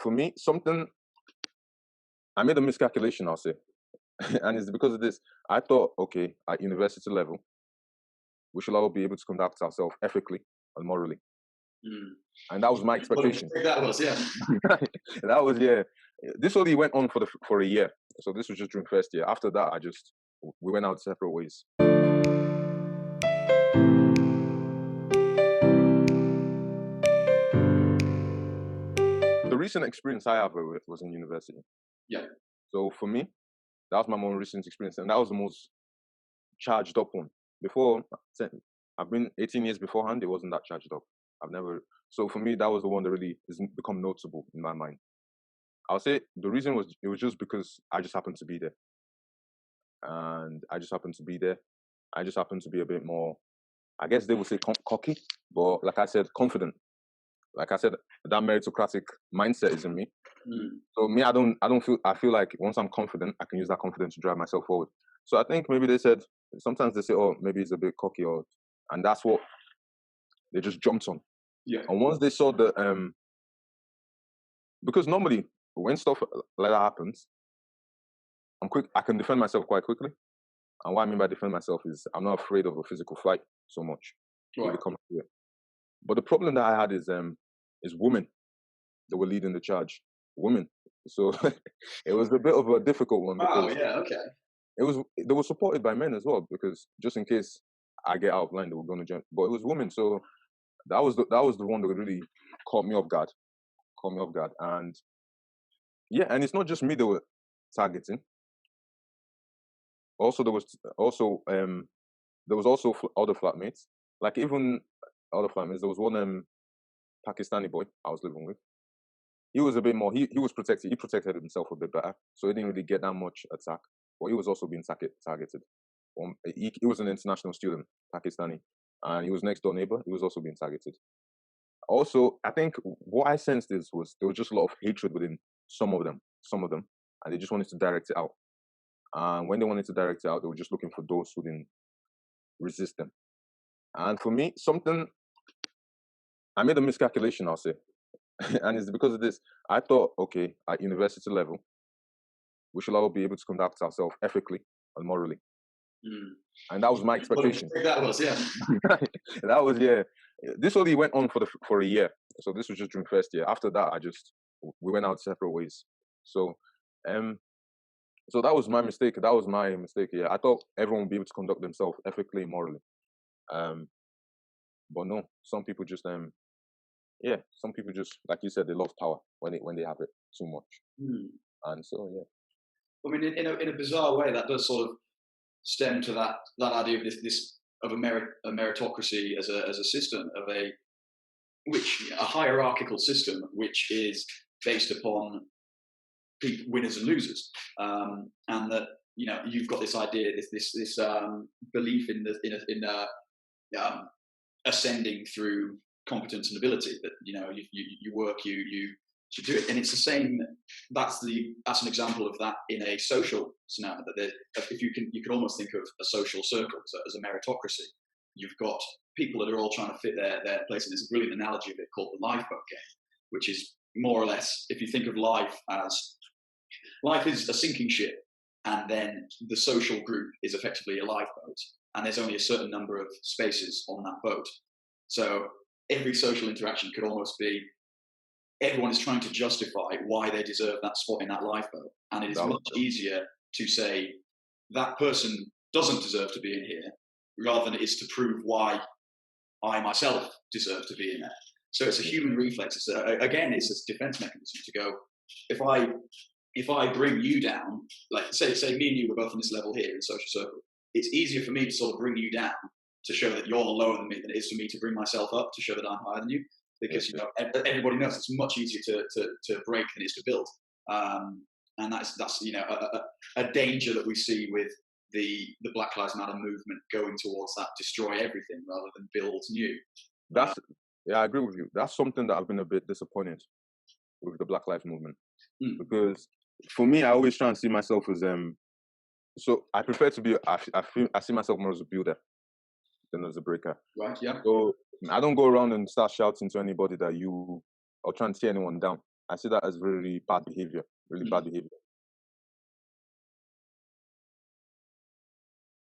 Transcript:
For me, something I made a miscalculation, I'll say, and it's because of this. I thought, okay, at university level, we should all be able to conduct ourselves ethically and morally, Mm. and that was my What a expectation. mistake that was, yeah. That was yeah. This only went on for a year, so this was just during first year. After that, we went out separate ways. The recent experience I have with it was in university. Yeah. So for me, that was my more recent experience, and that was the most charged up one. Before, I've been 18 years beforehand, it wasn't that charged up. I've never. So for me, that was the one that really has become noticeable in my mind. I'll say the reason was it was just because I just happened to be there, and I just happened to be there. I just happened to be a bit more. I guess they would say cocky, but like I said, confident. Like I said, that meritocratic mindset is in me. Mm. So me, I feel like once I'm confident, I can use that confidence to drive myself forward. So I think maybe sometimes they say, oh, maybe it's a bit cocky, and that's what they just jumped on. Yeah. And once they saw because normally when stuff like that happens, I can defend myself quite quickly. And what I mean by defend myself is I'm not afraid of a physical fight so much. Right. But the problem that I had is women that were leading the charge. Women. So it was a bit of a difficult one because yeah, okay. they were supported by men as well, because just in case I get out of line, they were going to jump. But it was women, so that was the one that really caught me off guard. And yeah, and it's not just me they were targeting. Also, there was also other flatmates, like even other flatmates. There was one Pakistani boy I was living with. He was a bit more. He was protected. He protected himself a bit better, so he didn't really get that much attack. But he was also being targeted. He was an international student, Pakistani, and he was next door neighbor. He was also being targeted. Also, I think what I sensed was there was just a lot of hatred within some of them, and they just wanted to direct it out. And when they wanted to direct it out, they were just looking for those who didn't resist them. And for me, I made a miscalculation, I'll say, and it's because of this. I thought, okay, at university level, we should all be able to conduct ourselves ethically and morally. Mm. And that was my expectation. What a mistake that was, yeah. That was yeah. This only went on for a year, so this was just during first year. After that, we went out separate ways. So, so that was my mistake. That was my mistake. Yeah, I thought everyone would be able to conduct themselves ethically and morally. But no, some people just some people just, like you said, they love power when they have it too much. Mm. And so yeah. I mean, in a bizarre way, that does sort of stem to that idea of this of a meritocracy as a system of a hierarchical system which is based upon winners and losers, and that you've got this idea, this belief in ascending through competence and ability, that you work, you should do it. And it's the same. That's an example of that in a social scenario. That if you can almost think of a social circle as a meritocracy. You've got people that are all trying to fit their place, and there's a brilliant analogy of it called the lifeboat game, which is more or less, if you think of life is a sinking ship, and then the social group is effectively a lifeboat, and there's only a certain number of spaces on that boat. So every social interaction could almost be everyone is trying to justify why they deserve that spot in that lifeboat. And it is much easier to say that person doesn't deserve to be in here rather than it is to prove why I myself deserve to be in there. So it's a human reflex. It's a defense mechanism to go, if I bring you down, like say me and you were both on this level here in social circle, it's easier for me to sort of bring you down to show that you're lower than me than it is for me to bring myself up to show that I'm higher than you. Because everybody knows it's much easier to break than it is to build, and that's a danger that we see with the Black Lives Matter movement going towards that destroy everything rather than build new. I agree with you. That's something that I've been a bit disappointed with the Black Lives movement, because for me, I always try and see myself as so I prefer to be. I see myself more as a builder than as a breaker. Right. Yeah. So I don't go around and start shouting to anybody or trying to tear anyone down. I see that as really bad behavior, really Mm. bad behavior.